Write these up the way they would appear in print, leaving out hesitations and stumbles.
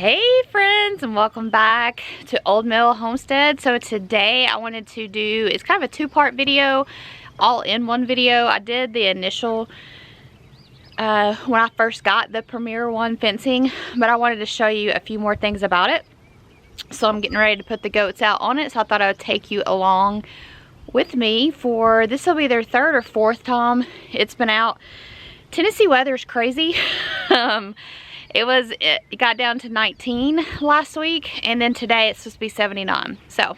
Hey friends, and welcome back to Old Mill Homestead. So today I wanted to do, it's kind of a two-part video, all in one video. I did the initial when I first got the Premier One fencing, but I wanted to show you a few more things about it. So I'm getting ready to put the goats out on it, so I thought I would take you along with me for, this will be their third or fourth time it's been out. Tennessee weather's crazy. It got down to 19 last week, and then today it's supposed to be 79. So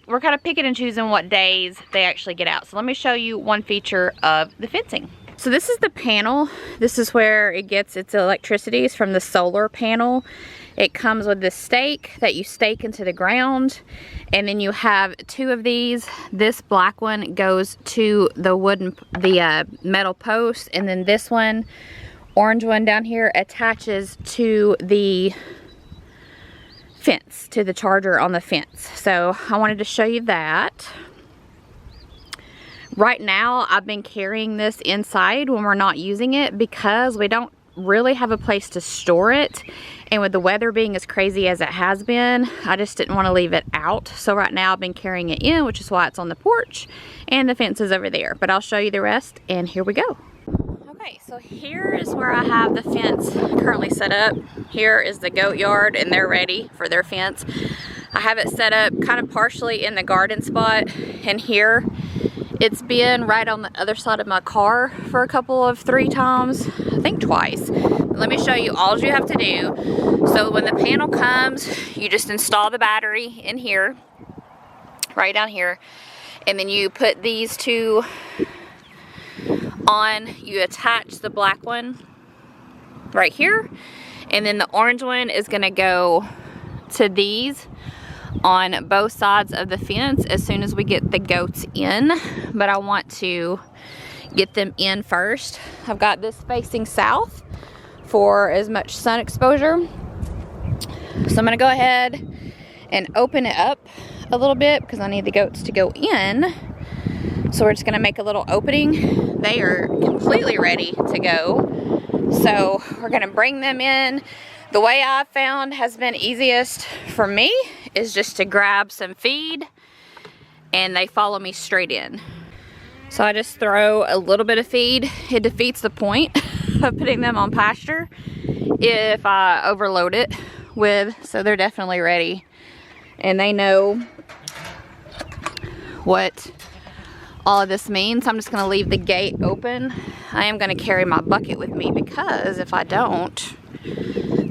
we're kind of picking and choosing what days they actually get out. So let me show you one feature of the fencing. So this is the panel. This is where it gets its electricity. It's from the solar panel. It comes with this stake that you stake into the ground, and then you have two of these. This black one goes to the metal post, and then this one, orange one down here, attaches to the fence, to the charger on the fence. So I wanted to show you that. Right now I've been carrying this inside when we're not using it because we don't really have a place to store it, and with the weather being as crazy as it has been, I just didn't want to leave it out. So right now I've been carrying it in, which is why it's on the porch, and the fence is over there. But I'll show you the rest, and here we go. Okay, so here is where I have the fence currently set up. Here is the goat yard, and they're ready for their fence. I have it set up kind of partially in the garden spot, and here it's been right on the other side of my car for three times, I think twice. Let me show you all you have to do. So when the panel comes, you just install the battery in here, right down here, and then you put these two on. You attach the black one right here, and then the orange one is gonna go to these on both sides of the fence as soon as we get the goats in. But I want to get them in first. I've got this facing south for as much sun exposure. So I'm gonna go ahead and open it up a little bit because I need the goats to go in. So we're just gonna make a little opening. They are completely ready to go. So we're gonna bring them in. The way I've found has been easiest for me is just to grab some feed and they follow me straight in. So I just throw a little bit of feed. It defeats the point of putting them on pasture if I overload it with, so they're definitely ready. And they know what all of this means. I'm just gonna leave the gate open. I am gonna carry my bucket with me because if I don't,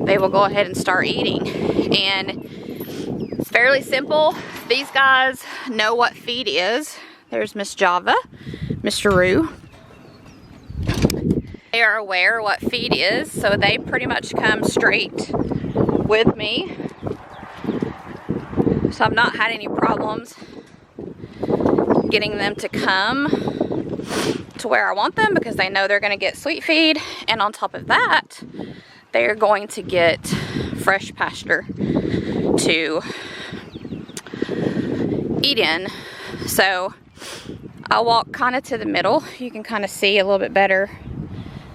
they will go ahead and start eating. And it's fairly simple. These guys know what feed is. There's Miss Java, Mr. Roo. They are aware what feed is, so they pretty much come straight with me. So I've not had any problems getting them to come to where I want them because they know they're going to get sweet feed, and on top of that they're going to get fresh pasture to eat in. So I'll walk kind of to the middle. You can kind of see a little bit better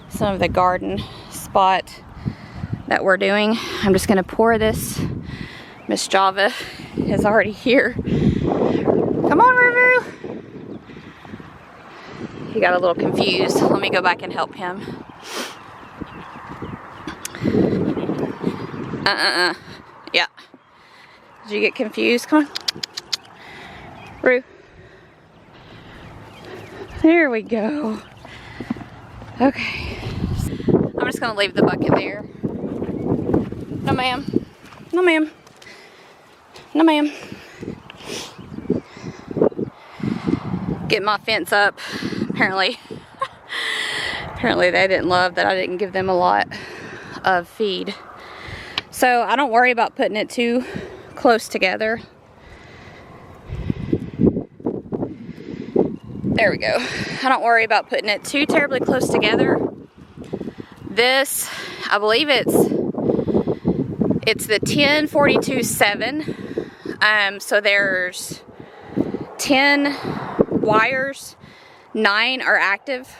some of the garden spot that we're doing. I'm just going to pour this. Miss Java is already here. Come on, Ruru. He got a little confused. Let me go back and help him. Yeah. Did you get confused? Come on. Roo. There we go. Okay. I'm just gonna leave the bucket there. No ma'am. No ma'am. No ma'am. Get my fence up. Apparently they didn't love that I didn't give them a lot of feed. So I don't worry about putting it too close together. There we go. I don't worry about putting it too terribly close together. This, I believe it's the 10-42-7. So there's 10 wires, 9 are active.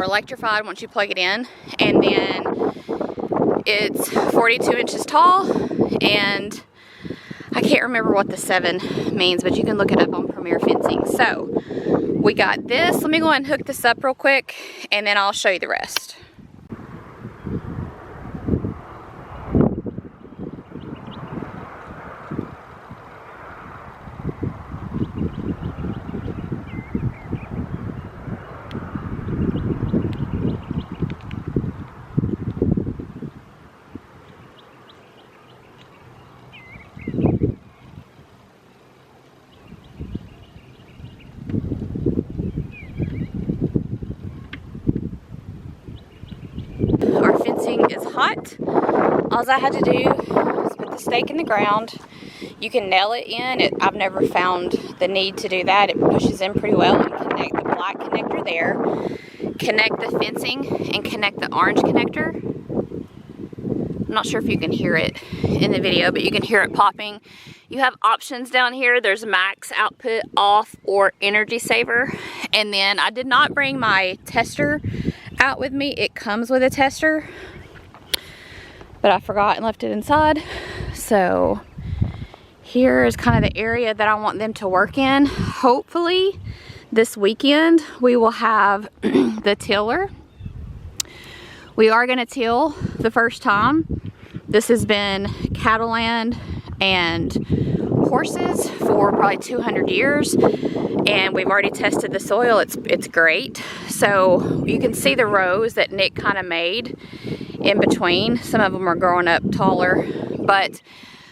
or electrified once you plug it in, and then It's 42 inches tall, and I can't remember what the 7 means, but you can look it up on Premier Fencing. So we got this. Let me go ahead and hook this up real quick, and then I'll show you the rest. Our fencing is hot. All I had to do is put the stake in the ground. You can nail it in. I've never found the need to do that. It pushes in pretty well, and connect the black connector there. Connect the fencing and connect the orange connector. I'm not sure if you can hear it in the video, but you can hear it popping. You have options down here. There's max output, off, or energy saver. And then I did not bring my tester out with me. It comes with a tester, but I forgot and left it inside. So here is kind of the area that I want them to work in. Hopefully this weekend we will have the tiller. We are going to till the first time. This has been cattle land and horses for probably 200 years, and we've already tested the soil. It's great. So you can see the rows that Nick kind of made in between. Some of them are growing up taller, but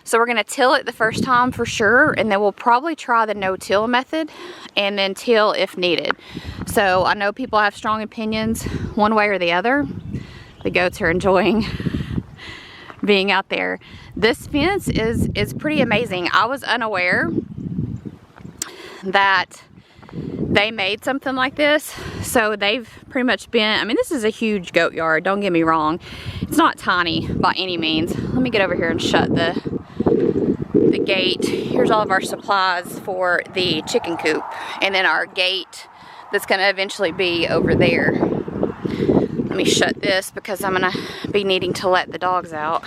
so we're going to till it the first time for sure, and then we'll probably try the no-till method and then till if needed. So I know people have strong opinions one way or the other. The goats are enjoying being out there. This fence is pretty amazing. I was unaware that they made something like this. So they've pretty much been, I mean, this is a huge goat yard, don't get me wrong. It's not tiny by any means. Let me get over here and shut the gate. Here's all of our supplies for the chicken coop, and then our gate that's going to eventually be over there. Let me shut this because I'm going to be needing to let the dogs out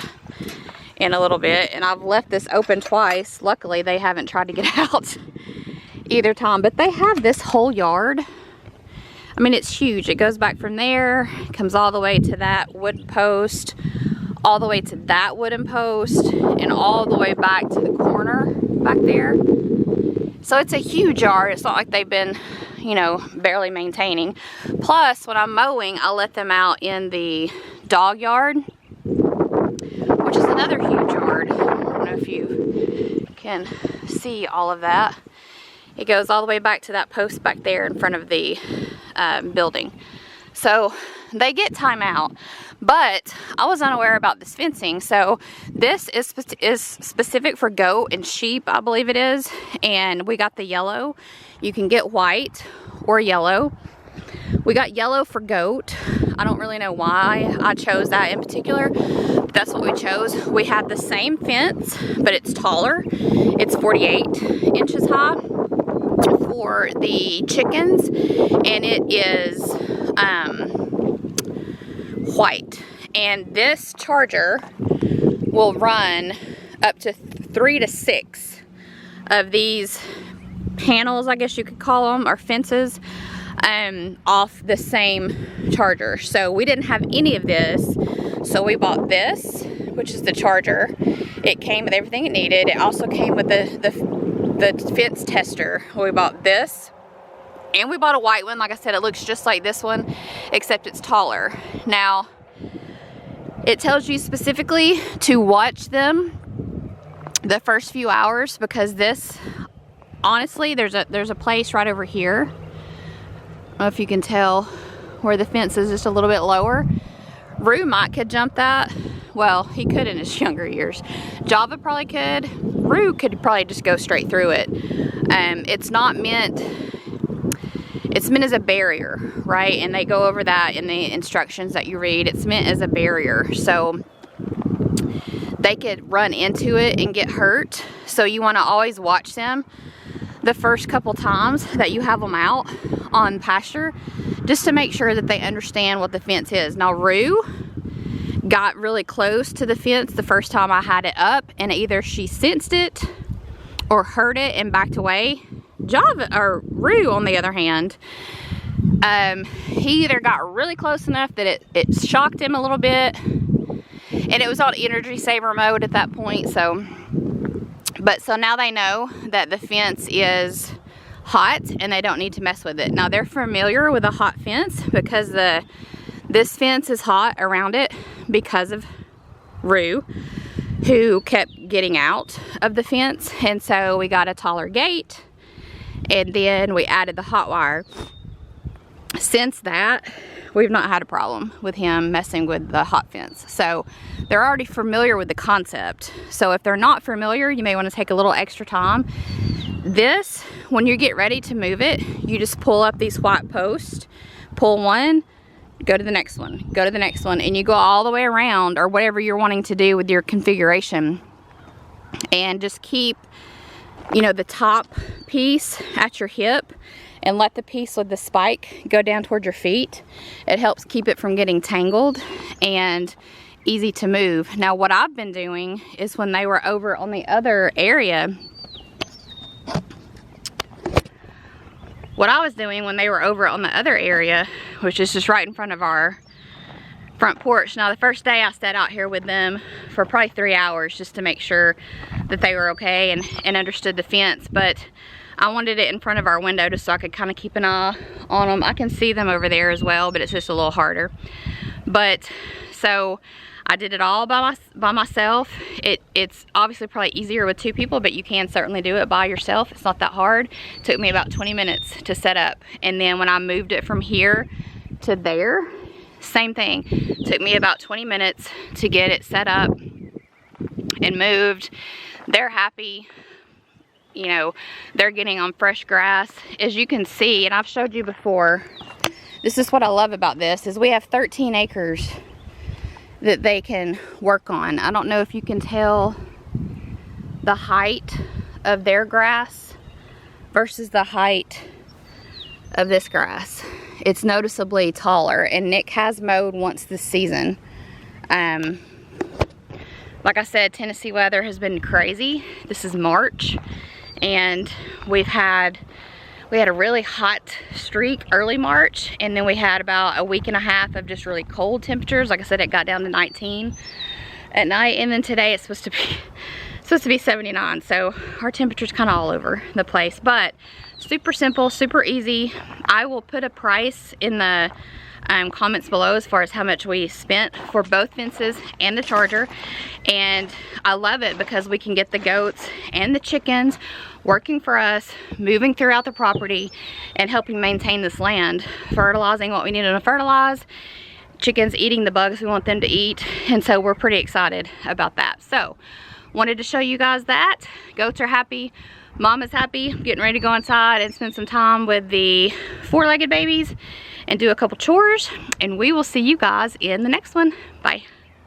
in a little bit, and I've left this open twice. Luckily they haven't tried to get out either time, but they have this whole yard. I mean, it's huge. It goes back from there, comes all the way to that wood post, all the way to that wooden post, and all the way back to the corner back there. So it's a huge yard. It's not like they've been, you know, barely maintaining. Plus, when I'm mowing, I let them out in the dog yard, which is another huge yard. I don't know if you can see all of that. It goes all the way back to that post back there in front of the building. So they get time out, but I was unaware about this fencing. So this is specific for goat and sheep, I believe it is. And we got the yellow. You can get white or yellow. We got yellow for goat. I don't really know why I chose that in particular, but that's what we chose. We have the same fence, but it's taller. It's 48 inches high for the chickens, and it is white. And this charger will run up to 3 to 6 of these panels, I guess you could call them, or fences, off the same charger. So we didn't have any of this, so we bought this, which is the charger. It came with everything it needed. It also came with the fence tester. We bought this, and we bought a white one. Like I said, it looks just like this one, except it's taller. Now, it tells you specifically to watch them the first few hours, because this, honestly, there's a place right over here. I don't know if you can tell where the fence is just a little bit lower. Rue could jump that. Well, he could in his younger years. Java probably could. Rue could probably just go straight through it. It's not meant, it's meant as a barrier, right? And they go over that in the instructions that you read. It's meant as a barrier, so they could run into it and get hurt. So you want to always watch them the first couple times that you have them out on pasture, just to make sure that they understand what the fence is. Now, Rue got really close to the fence the first time I had it up, and either she sensed it or heard it and backed away. Rue, on the other hand, he either got really close enough that it shocked him a little bit, and it was on energy saver mode at that point. So now they know that the fence is hot and they don't need to mess with it. Now they're familiar with a hot fence because this fence is hot around it because of Rue, who kept getting out of the fence. And so we got a taller gate, and then we added the hot wire. Since that, we've not had a problem with him messing with the hot fence. So they're already familiar with the concept. So if they're not familiar, you may want to take a little extra time. This, when you get ready to move it, you just pull up these white posts, pull one, go to the next one, go to the next one, and you go all the way around, or whatever you're wanting to do with your configuration. And just keep, you know, the top piece at your hip, and let the piece with the spike go down toward your feet. It helps keep it from getting tangled and easy to move. Now what I've been doing is, when they were over on the other area, which is just right in front of our front porch. Now the first day I sat out here with them for probably 3 hours just to make sure that they were okay and understood the fence, but I wanted it in front of our window just so I could kind of keep an eye on them. I can see them over there as well, but it's just a little harder. But so I did it all by myself. It's obviously probably easier with 2 people, but you can certainly do it by yourself. It's not that hard. It took me about 20 minutes to set up. And then when I moved it from here to there, same thing. It took me about 20 minutes to get it set up and moved. They're happy. You know, they're getting on fresh grass. As you can see, and I've showed you before, this is what I love about this, is we have 13 acres that they can work on. I don't know if you can tell the height of their grass versus the height of this grass. It's noticeably taller, and Nick has mowed once this season. Like I said, Tennessee weather has been crazy. This is March, and we had a really hot streak early March, and then we had about a week and a half of just really cold temperatures. Like I said, it got down to 19 at night, and then today it's supposed to be 79. So our temperature's kind of all over the place, but super simple, super easy. I will put a price in the comments below as far as how much we spent for both fences and the charger. And I love it because we can get the goats and the chickens working for us, moving throughout the property and helping maintain this land, fertilizing what we need to fertilize, chickens eating the bugs we want them to eat. And so we're pretty excited about that. So wanted to show you guys that. Goats are happy, mom is happy. I'm getting ready to go inside and spend some time with the 4-legged babies and do a couple chores, and we will see you guys in the next one. Bye.